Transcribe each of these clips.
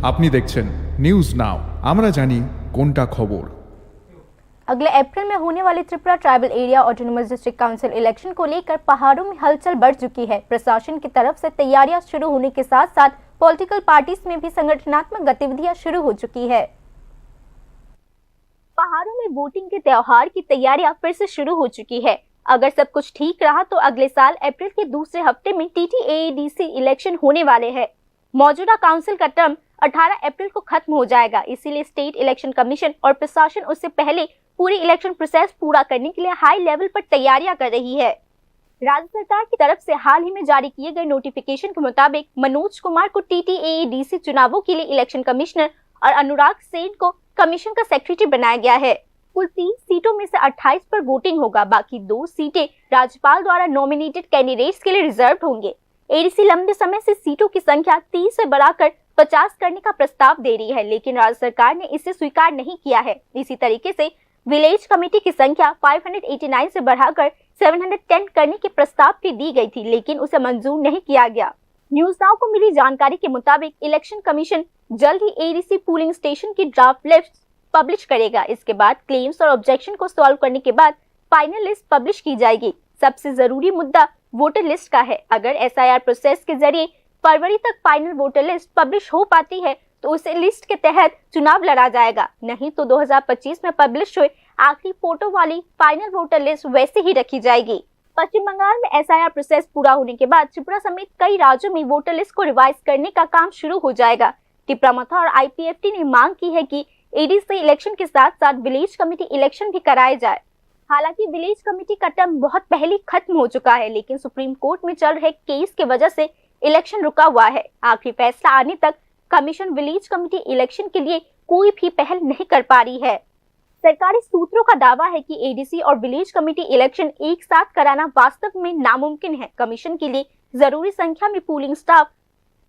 আপনি দেখছেন news now, আমরা জানি কোনটা খবর। अगले अप्रैल में होने वाले Tripura tribal area autonomous district council election को लेकर पहाड़ों में हलचल बढ़ चुकी है। प्रशासन की तरफ से तैयारियां शुरू होने के साथ साथ पॉलिटिकल पार्टीज में भी संगठनात्मक गतिविधियां शुरू हो चुकी है। पहाड़ों में वोटिंग के त्योहार की तैयारियां फिर से शुरू हो चुकी है। अगर सब कुछ ठीक रहा तो अगले साल अप्रैल के दूसरे हफ्ते में TTAADC इलेक्शन होने वाले हैं। मौजूदा काउंसिल का टर्म 18 अप्रैल को खत्म हो जाएगा, इसीलिए स्टेट इलेक्शन कमीशन और प्रशासन उससे पहले पूरी इलेक्शन प्रोसेस पूरा करने के लिए हाई लेवल पर तैयारियां कर रही है। राज्य सरकार की तरफ से हाल ही में जारी किए गए नोटिफिकेशन के मुताबिक मनोज कुमार को TTAADC चुनावों के लिए इलेक्शन कमिश्नर और अनुराग सेन को कमीशन का सेक्रेटरी बनाया गया है। कुल 30 सीटों में से 28 पर वोटिंग होगा, बाकी 2 सीटें राज्यपाल द्वारा नॉमिनेटेड कैंडिडेट्स के लिए रिजर्व होंगे। ADC लंबे समय से सीटों की संख्या 30 से बढ़ाकर 50 करने का प्रस्ताव दे रही है, लेकिन राज्य सरकार ने इसे स्वीकार नहीं किया है। इसी तरीके से विलेज कमेटी की संख्या 589 से बढ़ाकर 710 करने के प्रस्ताव भी दी गई थी, लेकिन उसे मंजूर नहीं किया गया। न्यूज नाउ को मिली जानकारी के मुताबिक इलेक्शन कमीशन जल्द ही ADC पोलिंग स्टेशन की ड्राफ्ट लिस्ट पब्लिश करेगा। इसके बाद क्लेम्स और ऑब्जेक्शन को सॉल्व करने के बाद फाइनल लिस्ट पब्लिश की जाएगी। सबसे जरूरी मुद्दा वोटर लिस्ट का है। अगर SIR प्रोसेस के जरिए फरवरी तक फाइनल वोटर लिस्ट पब्लिश हो पाती है तो उस लिस्ट के तहत चुनाव लड़ा जाएगा, नहीं तो 2025 में पब्लिश हुए आखिरी फोटो वाली फाइनल वोटर लिस्ट वैसे ही रखी जाएगी। पश्चिम बंगाल में SIR प्रोसेस पूरा होने के बाद त्रिपुरा समेत कई राज्यों में वोटर लिस्ट को रिवाइज करने का काम शुरू हो जाएगा। टिप्रामथा और IPFT ने मांग की है कि ADC इलेक्शन के साथ साथ विलेज कमेटी इलेक्शन भी कराए जाए। हालांकि विलेज कमेटी का टर्म बहुत पहले खत्म हो चुका है, लेकिन सुप्रीम कोर्ट में चल रहे केस की वजह से इलेक्शन रुका हुआ है। आखिरी फैसला आने तक कमीशन विलेज कमेटी इलेक्शन के लिए कोई भी पहल नहीं कर पा रही है। सरकारी सूत्रों का दावा है कि ADC और विलेज कमेटी इलेक्शन एक साथ कराना वास्तव में नामुमकिन है। कमीशन के लिए जरूरी संख्या में पोलिंग स्टाफ,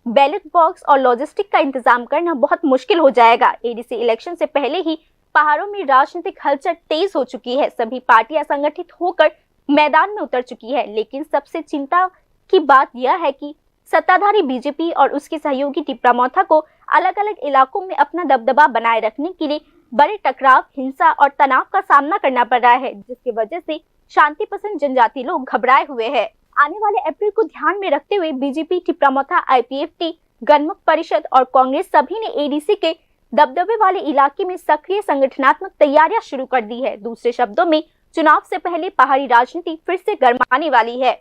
बैलेट बॉक्स और लॉजिस्टिक का इंतजाम करना बहुत मुश्किल हो जाएगा। ADC इलेक्शन से पहले ही पहाड़ों में राजनीतिक हलचल तेज हो चुकी है। सभी पार्टियां संगठित होकर मैदान में उतर चुकी है, लेकिन सबसे चिंता की बात यह है कि सत्ताधारी BJP और उसकी सहयोगी टिप्रामथा को अलग अलग इलाकों में अपना दबदबा बनाए रखने के लिए बड़े टकराव, हिंसा और तनाव का सामना करना पड़ रहा है, जिसकी वजह से शांति पसंद जनजाति लोग घबराए हुए हैं। आने वाले अप्रैल को ध्यान में रखते हुए BJP, टिप्रामथा, IPFT, गणमुख परिषद और कांग्रेस सभी ने ADC के दबदबे वाले इलाके में सक्रिय संगठनात्मक तैयारियां शुरू कर दी है। दूसरे शब्दों में चुनाव से पहले पहाड़ी राजनीति फिर से गरमाने वाली है।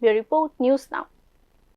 Bureau report, news now.